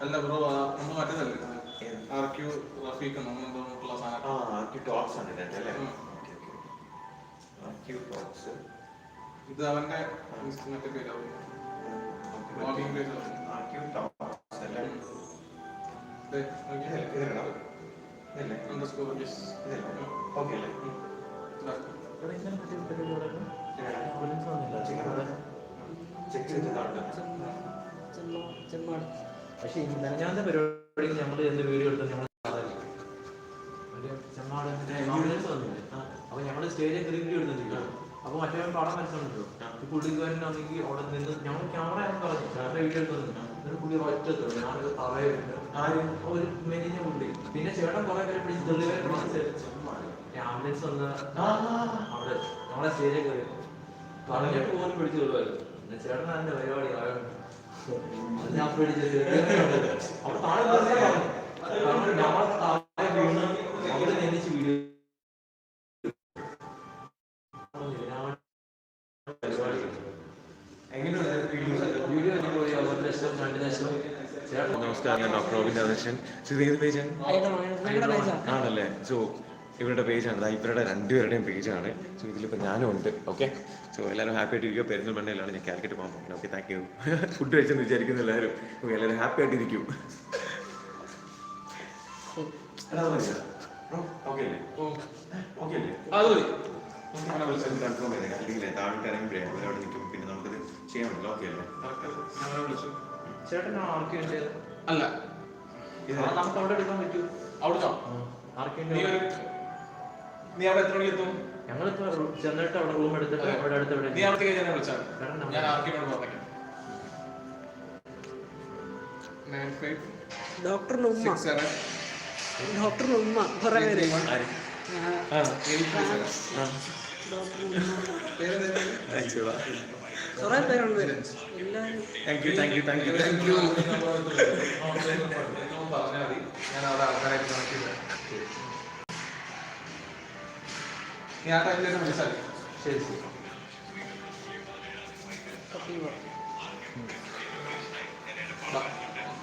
അല്ല ബ്രോ നമ്മൾ മറ്റേതല്ലേ ആർക്യൂ റഫീഖ് നമ്മളുള്ള ഇത് അവന്റെ മറ്റേ പേരാവും വ്ളോഗിംഗ് പേജ് പക്ഷെ ഇന്നലെ പരിപാടി നമ്മൾ എന്ത് വീഡിയോ എടുത്ത് നമ്മൾ അപ്പൊ ഞങ്ങള് സ്റ്റേജിൽ കയറി വീഡിയോ എടുത്തിട്ടില്ല. അപ്പൊ മറ്റേ പാടാൻ മനസ്സിലാണല്ലോ പുള്ളിക്കാരനാണെങ്കിൽ അവിടെ നിന്ന് ഞങ്ങൾ ക്യാമറ പറഞ്ഞു ക്യാമറ വീഡിയോ എടുത്തു പുള്ളി ഒറ്റ ഞാനൊക്കെ പറയുന്നുണ്ട് ഒരു മെലിഞ്ഞ പുള്ളി. പിന്നെ ചേട്ടൻ കുറെ പേരെ പിടിച്ച് ആംബുലൻസ് വന്ന് അവിടെ നമ്മളെ സ്റ്റേജിൽ കയറി പറഞ്ഞിട്ട് പോലും പിടിച്ചു കൊള്ളുമായിരുന്നു. പിന്നെ ചേട്ടൻ അതിന്റെ പരിപാടി ആയോണ്ട് ഞാൻ പിടിച്ചത് അവിടെ താഴെ ഞങ്ങളെ താഴെ വീണ് അവിടെ നിന്നിച്ച് വീഡിയോ നമസ്കാരം, ഞാൻ ഡോക്ടർ റോബിൻ രാധാകൃഷ്ണൻ. ഇത് ഏത് പേജാണ്? ആണല്ലേ. സോ ഇവരുടെ പേജാണ്, ഇവരുടെ രണ്ടുപേരുടെയും പേജാണ്. സോ ഇതിലിപ്പോൾ ഞാനും ഉണ്ട്. ഓക്കെ, സോ എല്ലാവരും ഹാപ്പി ആയിട്ടിരിക്കും. പെരുന്തൽമണ്ണയിലാണ് ഞാൻ കാലിക്കറ്റ് പോകാൻ പോകുന്നത്. Okay, thank you. ഫുഡ് കഴിച്ചെന്ന് വിചാരിക്കുന്നു എല്ലാവരും. ഓക്കെ, എല്ലാവരും ഹാപ്പി ആയിട്ടിരിക്കും. ഓക്കെ അല്ലേ? ഓക്കെ അല്ലേ? കൺഫേം ചെയ്തേക്കാം. അല്ലെങ്കിൽ താഴോട്ട് ഇറങ്ങുമ്പോഴേ അവരവിടെ നിൽക്കും. പിന്നെ നമുക്കത് ചെയ്യാൻ പറ്റില്ല. ഓക്കെ അല്ലേ? ചേട്ടൻ അല്ല നമുക്ക് അവിടെ എടുക്കാൻ പറ്റൂ. അവിടുന്നോ? നീ അവിടെ എത്ര മണിക്ക് എത്തും? ഞങ്ങളിപ്പോ ചെന്നിട്ട് അവിടെ റൂം എടുത്തിട്ട് അവിടെ അടുത്ത് നീ അവിടത്തേക്ക് ഞാൻ വിളിച്ചാൽ ഞാൻ ആർക്കിനോട് പറഞ്ഞേക്കാം. ഡോക്ടറിന് ഉമ്മ കുറെ പേര് കുറെ പേരുണ്ട്. എല്ലാവരും പറഞ്ഞാൽ മതി, ഞാൻ അവിടെ ആൾക്കാരായിട്ട് കണക്ട്. നീ ആ ടൈമിൽ തന്നെ വിളിച്ചാൽ ശരി ശരി. കപ്പീവ